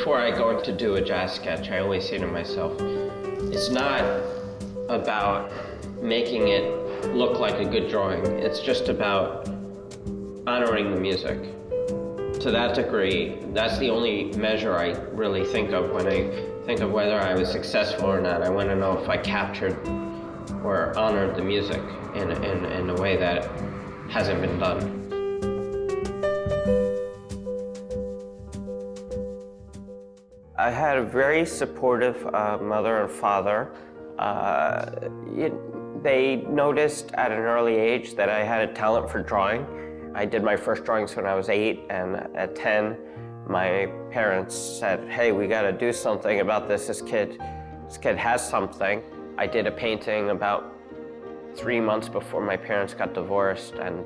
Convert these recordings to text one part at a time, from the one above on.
Before I go to do a jazz sketch, I always say to myself, it's not about making it look like a good drawing. It's just about honoring the music. To that degree, that's the only measure I really think of when I think of whether I was successful or not. I want to know if I captured or honored the music in a way that hasn't been done. I had a very supportive mother and father. They noticed at an early age that I had a talent for drawing. I did my first drawings when I was 8, and at 10, my parents said, hey, we gotta do something about this. This kid has something. I did a painting about 3 months before my parents got divorced, and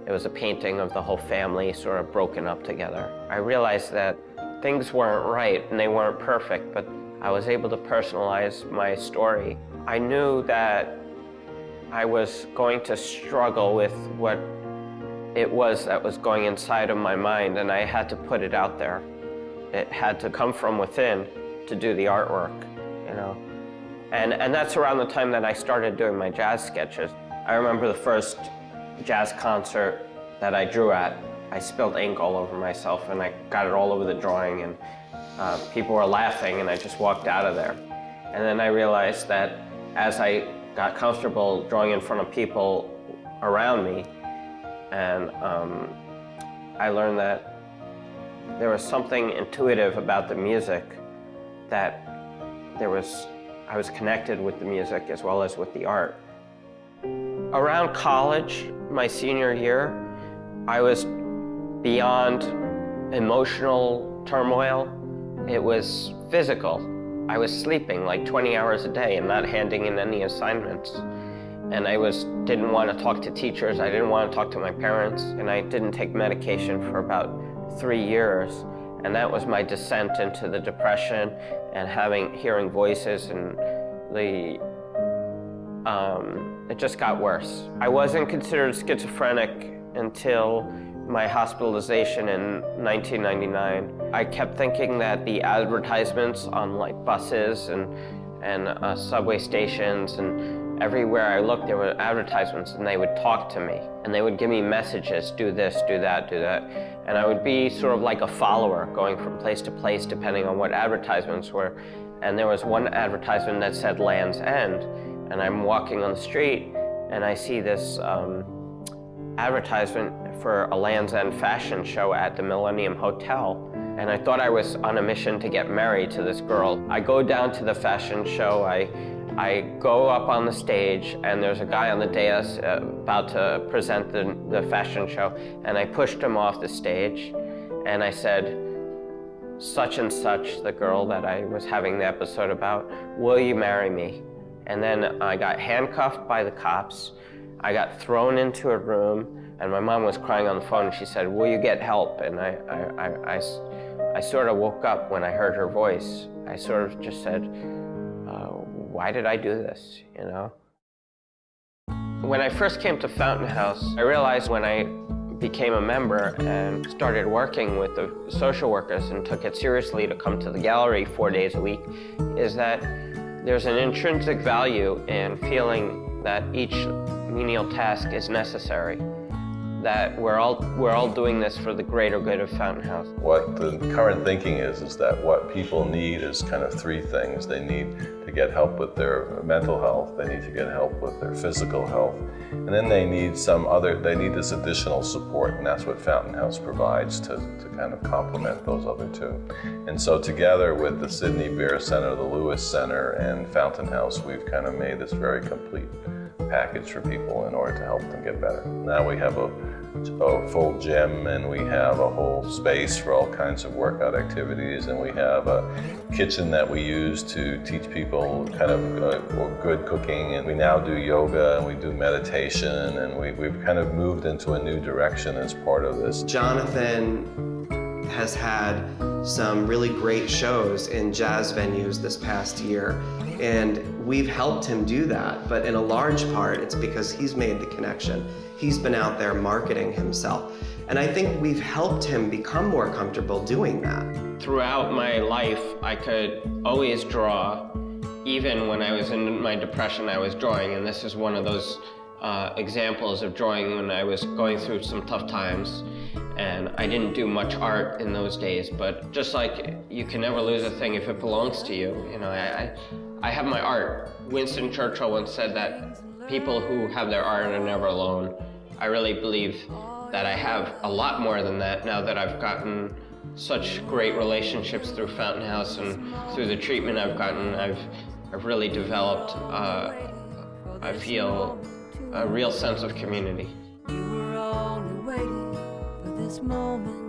it was a painting of the whole family sort of broken up together. I realized that things weren't right and they weren't perfect, but I was able to personalize my story. I knew that I was going to struggle with what it was that was going inside of my mind, and I had to put it out there. It had to come from within to do the artwork, you know. And that's around the time that I started doing my jazz sketches. I remember the first jazz concert that I drew at. I spilled ink all over myself, and I got it all over the drawing, and people were laughing, and I just walked out of there. And then I realized that as I got comfortable drawing in front of people around me, and I learned that there was something intuitive about the music, that I was connected with the music as well as with the art. Around college, my senior year, I was beyond emotional turmoil. It was physical. I was sleeping like 20 hours a day and not handing in any assignments. And I didn't want to talk to teachers, I didn't want to talk to my parents, and I didn't take medication for about 3 years. And that was my descent into the depression and hearing voices, and it just got worse. I wasn't considered schizophrenic until my hospitalization in 1999. I kept thinking that the advertisements on like buses and subway stations, and everywhere I looked there were advertisements, and they would talk to me and they would give me messages, do this, do that, do that. And I would be sort of like a follower going from place to place depending on what advertisements were. And there was one advertisement that said Land's End, and I'm walking on the street and I see this advertisement for a Land's End fashion show at the Millennium Hotel. And I thought I was on a mission to get married to this girl. I go down to the fashion show, I go up on the stage, and there's a guy on the dais about to present the fashion show, and I pushed him off the stage, and I said, such and such, the girl that I was having the episode about, will you marry me? And then I got handcuffed by the cops, I got thrown into a room, and my mom was crying on the phone, and she said, will you get help? And I sort of woke up when I heard her voice. I sort of just said, why did I do this, you know? When I first came to Fountain House, I realized when I became a member and started working with the social workers and took it seriously to come to the gallery 4 days a week, is that there's an intrinsic value in feeling that each menial task is necessary, that we're all doing this for the greater good of Fountain House. What the current thinking is that what people need is kind of 3 things. They need to get help with their mental health, they need to get help with their physical health, and then they need this additional support, and that's what Fountain House provides to kind of complement those other 2. And so together with the Sidney Bear Center, the Lewis Center, and Fountain House, we've kind of made this very complete package for people in order to help them get better. Now we have a full gym, and we have a whole space for all kinds of workout activities, and we have a kitchen that we use to teach people kind of good cooking, and we now do yoga and we do meditation, and we've kind of moved into a new direction as part of this. Jonathan has had some really great shows in jazz venues this past year, and we've helped him do that, but in a large part it's because he's made the connection. He's been out there marketing himself, and I think we've helped him become more comfortable doing that. Throughout my life, I could always draw. Even when I was in my depression, I was drawing, and this is one of those examples of drawing when I was going through some tough times. And I didn't do much art in those days, but just like you can never lose a thing if it belongs to you, you know, I have my art. Winston Churchill once said that people who have their art are never alone. I really believe that I have a lot more than that now that I've gotten such great relationships through Fountain House and through the treatment I've gotten. I've really developed, I feel, a real sense of community. You were only waiting for this moment.